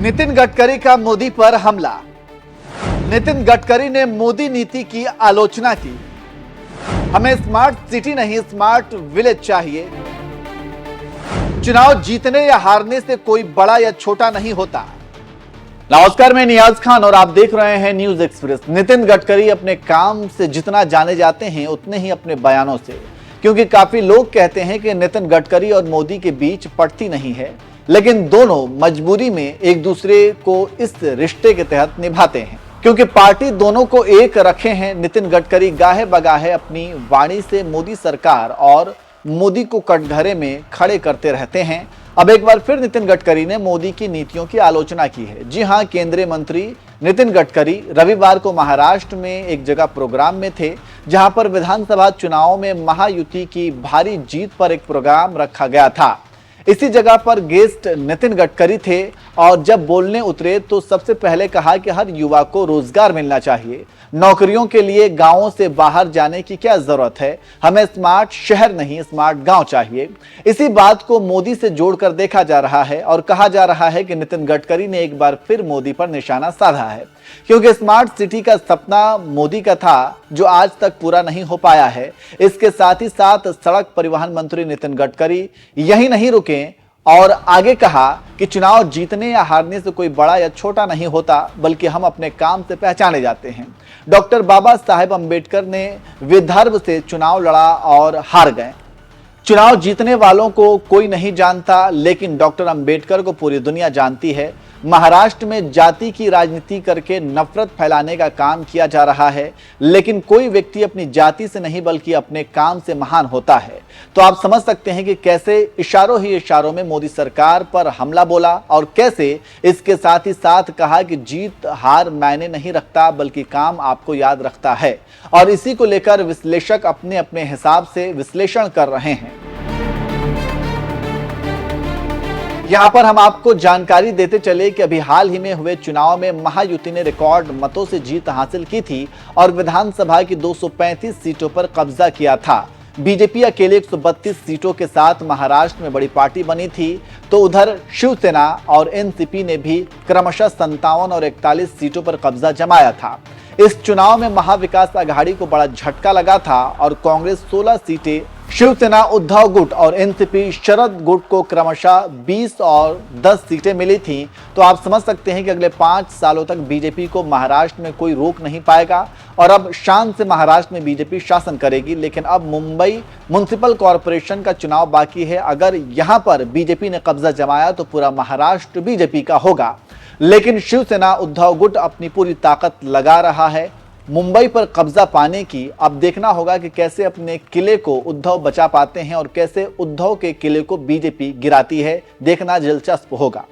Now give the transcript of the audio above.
नितिन गडकरी का मोदी पर हमला। नितिन गडकरी ने मोदी नीति की आलोचना की। हमें स्मार्ट सिटी नहीं स्मार्ट विलेज चाहिए। चुनाव जीतने या हारने से कोई बड़ा या छोटा नहीं होता। नमस्कार, मैं नियाज खान और आप देख रहे हैं न्यूज एक्सप्रेस। नितिन गडकरी अपने काम से जितना जाने जाते हैं उतने ही अपने बयानों से, क्योंकि काफी लोग कहते हैं कि नितिन गडकरी और मोदी के बीच पटती नहीं है, लेकिन दोनों मजबूरी में एक दूसरे को इस रिश्ते के तहत निभाते हैं, क्योंकि पार्टी दोनों को एक रखे हैं। नितिन गडकरी गाहे बगाहे अपनी वाणी से मोदी सरकार और मोदी को कटघरे में खड़े करते रहते हैं। अब एक बार फिर नितिन गडकरी ने मोदी की नीतियों की आलोचना की है। जी हां, केंद्रीय मंत्री नितिन गडकरी रविवार को महाराष्ट्र में एक जगह प्रोग्राम में थे, जहां पर विधानसभा चुनाव में महायुति की भारी जीत पर एक प्रोग्राम रखा गया था। इसी जगह पर गेस्ट नितिन गडकरी थे और जब बोलने उतरे तो सबसे पहले कहा कि हर युवा को रोजगार मिलना चाहिए। नौकरियों के लिए गांवों से बाहर जाने की क्या जरूरत है, हमें स्मार्ट शहर नहीं स्मार्ट गांव चाहिए। इसी बात को मोदी से जोड़कर देखा जा रहा है और कहा जा रहा है कि नितिन गडकरी ने एक बार फिर मोदी पर निशाना साधा है, क्योंकि स्मार्ट सिटी का सपना मोदी का था जो आज तक पूरा नहीं हो पाया है। इसके साथ ही साथ सड़क परिवहन मंत्री नितिन गडकरी यही नहीं रुके और आगे कहा कि चुनाव जीतने या हारने से कोई बड़ा या छोटा नहीं होता, बल्कि हम अपने काम से पहचाने जाते हैं। डॉक्टर बाबा साहेब अंबेडकर ने विदर्भ से चुनाव लड़ा और हार गए। चुनाव जीतने वालों को कोई नहीं जानता, लेकिन डॉक्टर अंबेडकर को पूरी दुनिया जानती है। महाराष्ट्र में जाति की राजनीति करके नफरत फैलाने का काम किया जा रहा है, लेकिन कोई व्यक्ति अपनी जाति से नहीं बल्कि अपने काम से महान होता है। तो आप समझ सकते हैं कि कैसे इशारों ही इशारों में मोदी सरकार पर हमला बोला और कैसे इसके साथ ही साथ कहा कि जीत हार मायने नहीं रखता, बल्कि काम आपको याद रखता है। और इसी को लेकर विश्लेषक अपने अपने हिसाब से विश्लेषण कर रहे हैं। यहां पर हम आपको जानकारी देते चले कि अभी हाल ही में हुए चुनाव में महायुति ने रिकॉर्ड मतों से जीत हासिल की थी और विधानसभा की 235 सीटों पर कब्जा किया था। बीजेपी अकेले 132 सीटों के साथ महाराष्ट्र में बड़ी पार्टी बनी थी, तो उधर शिवसेना और एनसीपी ने भी क्रमशः 57 और 41 सीटों पर कब्जा जमाया था। इस चुनाव में महाविकास आघाड़ी को बड़ा झटका लगा था और कांग्रेस 16 सीटें, शिवसेना उद्धव गुट और एनसीपी शरद गुट को क्रमशः 20 और 10 सीटें मिली थी। तो आप समझ सकते हैं कि अगले 5 सालों तक बीजेपी को महाराष्ट्र में कोई रोक नहीं पाएगा और अब शान से महाराष्ट्र में बीजेपी शासन करेगी। लेकिन अब मुंबई म्युनिसिपल कॉरपोरेशन का चुनाव बाकी है। अगर यहां पर बीजेपी ने कब्जा जमाया तो पूरा महाराष्ट्र बीजेपी का होगा, लेकिन शिवसेना उद्धव गुट अपनी पूरी ताकत लगा रहा है मुंबई पर कब्जा पाने की। अब देखना होगा कि कैसे अपने किले को उद्धव बचा पाते हैं और कैसे उद्धव के किले को बीजेपी गिराती है। देखना दिलचस्प होगा।